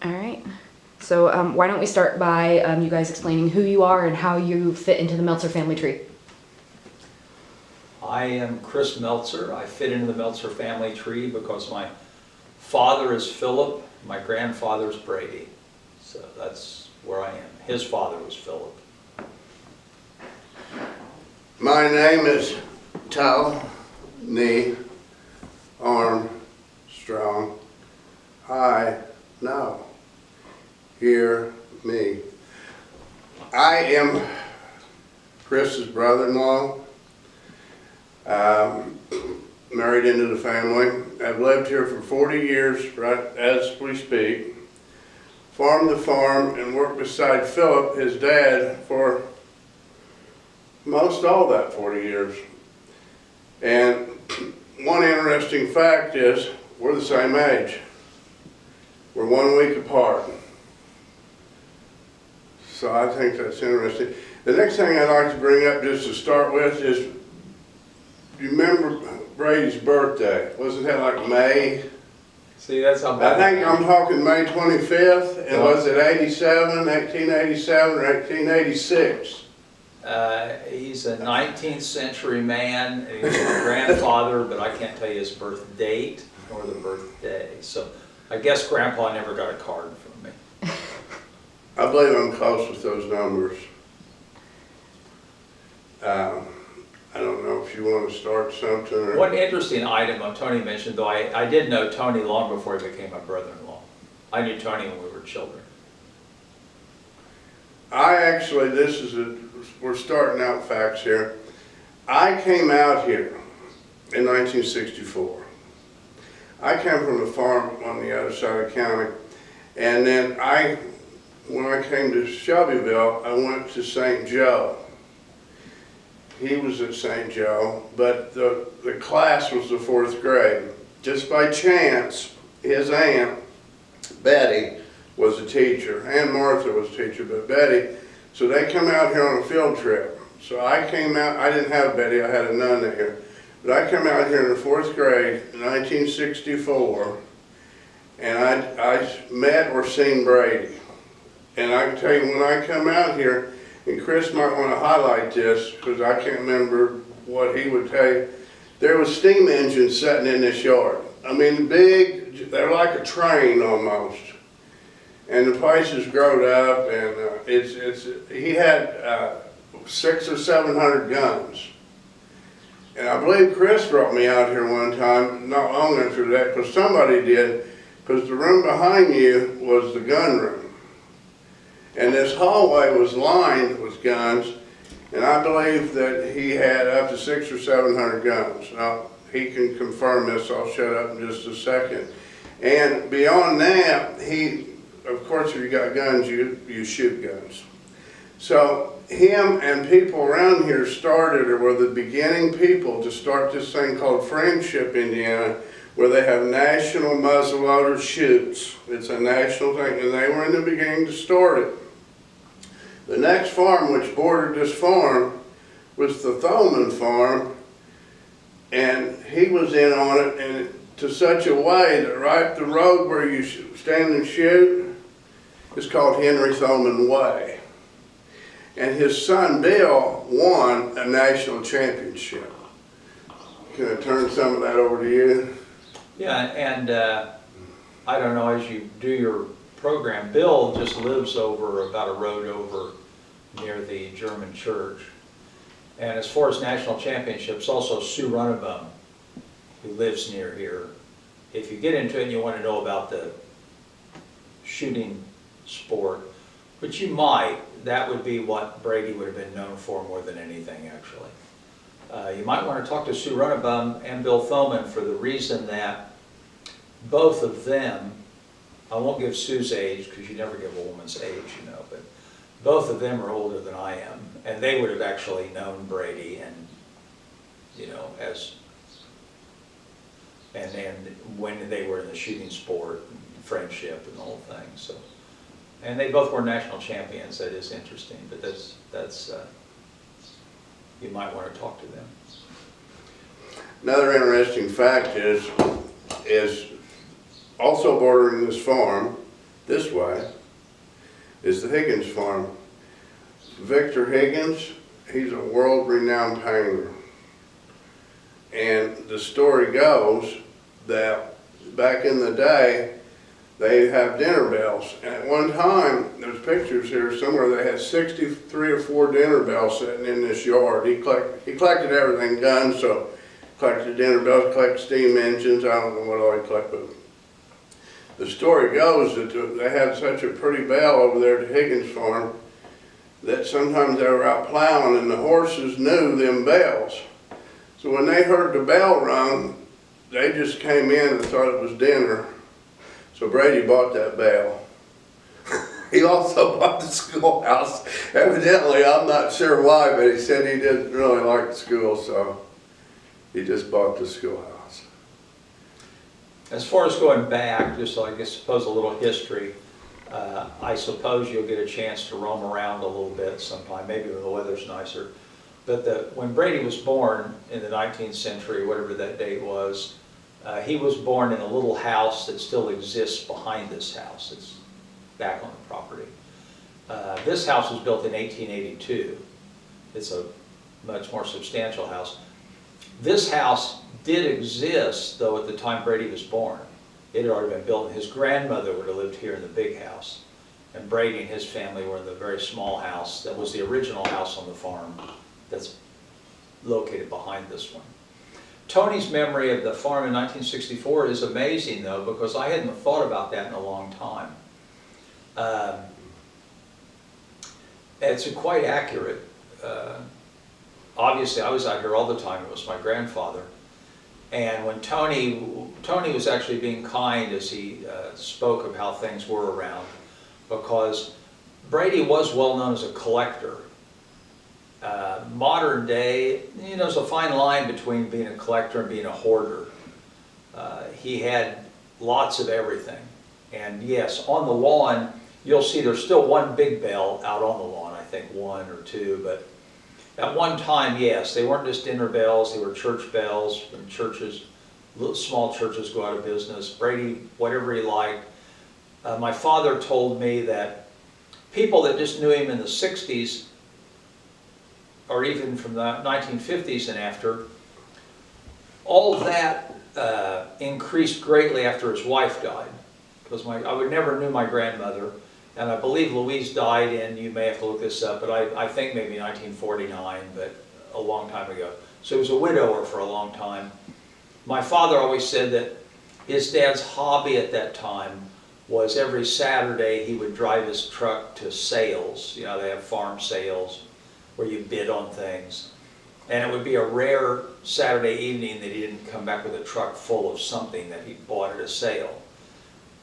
All right. So why don't we start by you guys explaining who you are and how you fit into the Meltzer family tree. I am Kris Meltzer. I fit into the Meltzer family tree because my father is Philip, my grandfather is Brady. So that's where I am. His father was Philip. My name is Toe, knee, arm, strong, eye, no, hear me. I am Chris's brother-in-law, married into the family. I've lived here for 40 years, right as we speak. Farmed the farm and worked beside Philip, his dad, for most all that 40 years. And one interesting fact is we're the same age. We're 1 week apart. So I think that's interesting. The next thing I'd like to bring up just to start with is, do you remember Brady's birthday? Wasn't that like May? See, that's how I bad. think I'm talking May 25th, and was it 1887, or 1886? He's a 19th century man. He's my grandfather, but I can't tell you his birth date nor the birthday. So I guess Grandpa never got a card from me. I believe I'm close with those numbers. I don't know if you want to start something or... One interesting item Tony mentioned, though, I did know Tony long before he became my brother-in-law. I knew Tony when we were children. I actually, we're starting out facts here. I came out here in 1964. I came from a farm on the other side of the county, and then when I came to Shelbyville, I went to St. Joe. He was at St. Joe, but the class was the 4th grade. Just by chance, his aunt, Betty, was a teacher, and Martha was a teacher, but Betty, so they come out here on a field trip. So I came out, I didn't have Betty, I had a nun here, but I came out here in the 4th grade in 1964, and I met or seen Brady. And I can tell you, when I come out here, and Kris might want to highlight this, because I can't remember what he would tell you, there was steam engines sitting in this yard. I mean, big, they're like a train almost. And the place has grown up, and he had 600 or 700 guns. And I believe Kris brought me out here one time, not long after that, because somebody did, because the room behind you was the gun room. And this hallway was lined with guns, and I believe that he had up to 600 or 700 guns. Now, he can confirm this, I'll shut up in just a second. And beyond that, of course, if you got guns, you shoot guns. So him and people around here started, or were the beginning people to start this thing called Friendship, Indiana, where they have national muzzleloader shoots. It's a national thing, and they were in the beginning to start it. The next farm which bordered this farm was the Thoman farm, and he was in on it, and to such a way that right the road where you stand and shoot is called Henry Thoman Way. And his son Bill won a national championship. Can I turn some of that over to you? Yeah, and I don't know, as you do your program, Bill just lives about a road over near the German church. And as far as national championships, also Sue Runnabum, who lives near here. If you get into it and you want to know about the shooting sport, which you might, that would be what Brady would have been known for more than anything, actually. You might want to talk to Sue Runnabum and Bill Thoman for the reason that both of them, I won't give Sue's age because you never give a woman's age, you know, but both of them are older than I am, and they would have actually known Brady and, you know, and when they were in the shooting sport, and friendship and the whole thing. So, and they both were national champions. That is interesting, but that's you might want to talk to them. Another interesting fact is also bordering this farm this way is the Higgins farm. Victor Higgins, he's a world-renowned painter. And the story goes that back in the day, they have dinner bells. And at one time, there's pictures here somewhere, they had 63 or 4 dinner bells sitting in this yard. He collected everything, guns, so collected dinner bells, collected steam engines, I don't know what all he collected. The story goes that they had such a pretty bell over there at the Higgins farm that sometimes they were out plowing and the horses knew them bells. So when they heard the bell rung, they just came in and thought it was dinner. So Brady bought that bell. He also bought the schoolhouse. Evidently, I'm not sure why, but he said he didn't really like the school, so he just bought the schoolhouse. As far as going back, just I suppose a little history, I suppose you'll get a chance to roam around a little bit sometime, maybe when the weather's nicer. But when Brady was born in the 19th century, whatever that date was, he was born in a little house that still exists behind this house. It's back on the property. This house was built in 1882. It's a much more substantial house. This house did exist, though, at the time Brady was born. It had already been built, and his grandmother would have lived here in the big house. And Brady and his family were in the very small house that was the original house on the farm that's located behind this one. Tony's memory of the farm in 1964 is amazing, though, because I hadn't thought about that in a long time. It's quite accurate. Obviously, I was out here all the time. It was my grandfather. And when Tony was actually being kind as he spoke of how things were around, because Brady was well known as a collector. Modern day, there's a fine line between being a collector and being a hoarder. He had lots of everything. And yes, on the lawn, you'll see there's still one big bell out on the lawn, I think 1 or 2, but at one time, yes, they weren't just dinner bells, they were church bells. When churches, small churches go out of business, Brady, whatever he liked. My father told me that people that just knew him in the 60s, or even from the 1950s and after, all of that increased greatly after his wife died. Because I never knew my grandmother. And I believe Louise died in, you may have to look this up, but I think maybe 1949, but a long time ago. So he was a widower for a long time. My father always said that his dad's hobby at that time was every Saturday he would drive his truck to sales. They have farm sales where you bid on things. And it would be a rare Saturday evening that he didn't come back with a truck full of something that he bought at a sale.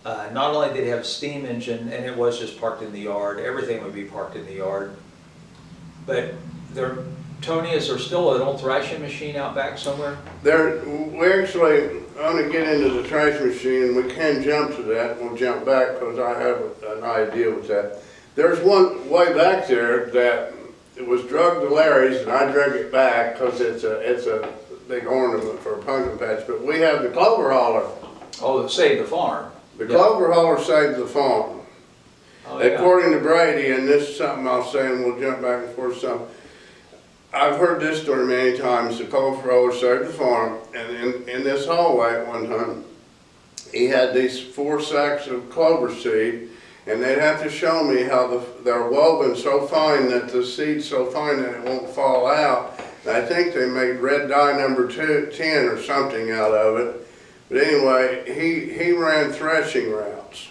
Not only did he have a steam engine, and it was just parked in the yard, everything would be parked in the yard, but Tony, is there still an old thrashing machine out back somewhere? We actually want to get into the trash machine. We can jump to that. We'll jump back because I have an idea with that. There's one way back there that it was drugged to Larry's, and I drug it back because it's a big ornament for a pumpkin patch. But we have the clover hauler. Oh, that saved the farm. The clover hauler saved the farm. Oh, yeah. According to Brady, and this is something I'll say, and we'll jump back and forth some. I've heard this story many times. The clover hauler saved the farm, and in this hallway at one time, he had these 4 sacks of clover seed, and they'd have to show me how they're woven so fine that the seed's so fine that it won't fall out. And I think they made red dye number 10 or something out of it. But anyway, he ran threshing routes.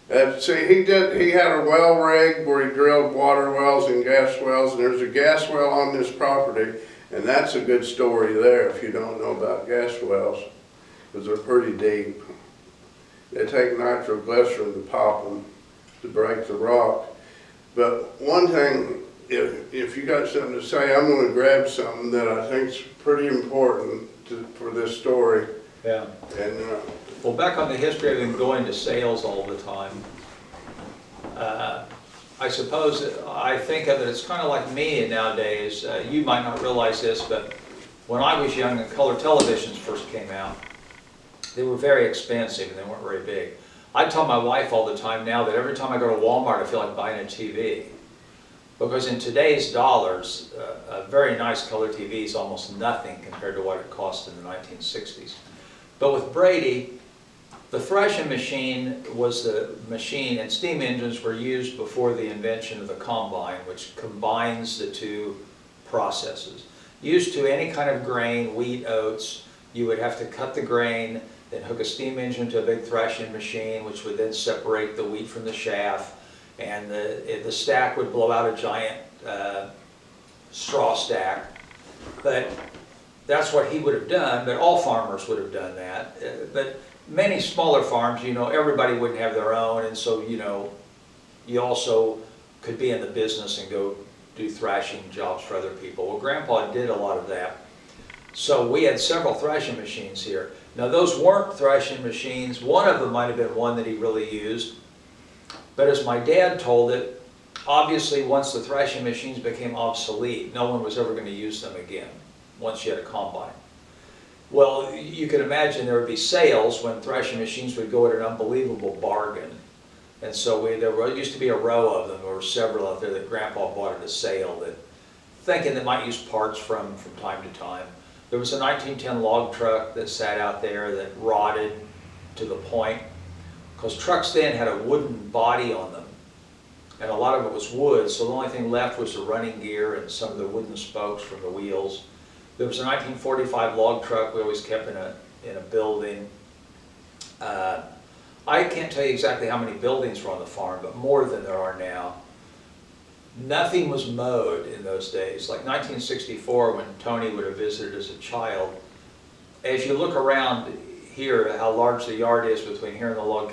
He had a well rig where he drilled water wells and gas wells, and there's a gas well on this property, and that's a good story there if you don't know about gas wells, because they're pretty deep. They take nitroglycerin to pop them to break the rock. But one thing, if you got something to say, I'm going to grab something that I think is pretty important for this story. Yeah. And well, back on the history of him going to sales all the time, I suppose I think of it, it's kind of like me nowadays. You might not realize this, but when I was young and color televisions first came out, they were very expensive and they weren't very big. I tell my wife all the time now that every time I go to Walmart, I feel like buying a TV. Because in today's dollars, a very nice color TV is almost nothing compared to what it cost in the 1960s. But with Brady, the threshing machine was the machine, and steam engines were used before the invention of the combine, which combines the two processes. Used to any kind of grain, wheat, oats, you would have to cut the grain, then hook a steam engine to a big threshing machine, which would then separate the wheat from the chaff, and the stack would blow out a giant straw stack. But that's what he would have done, but all farmers would have done that. But many smaller farms, you know, everybody wouldn't have their own, and so, you know, you also could be in the business and go do thrashing jobs for other people. Well, Grandpa did a lot of that. So we had several threshing machines here. Now those weren't threshing machines. One of them might have been one that he really used. But as my dad told it, obviously once the threshing machines became obsolete, no one was ever going to use them again once you had a combine. Well, you can imagine there would be sales when threshing machines would go at an unbelievable bargain. And so there used to be a row of them, or several out there that Grandpa bought at a sale, that thinking they might use parts from time to time. There was a 1910 log truck that sat out there that rotted to the point, because trucks then had a wooden body on them, and a lot of it was wood, so the only thing left was the running gear and some of the wooden spokes from the wheels. There was a 1945 log truck we always kept in a building. I can't tell you exactly how many buildings were on the farm, but more than there are now. Nothing was mowed in those days. Like 1964, when Tony would have visited as a child, as you look around here, how large the yard is between here and the log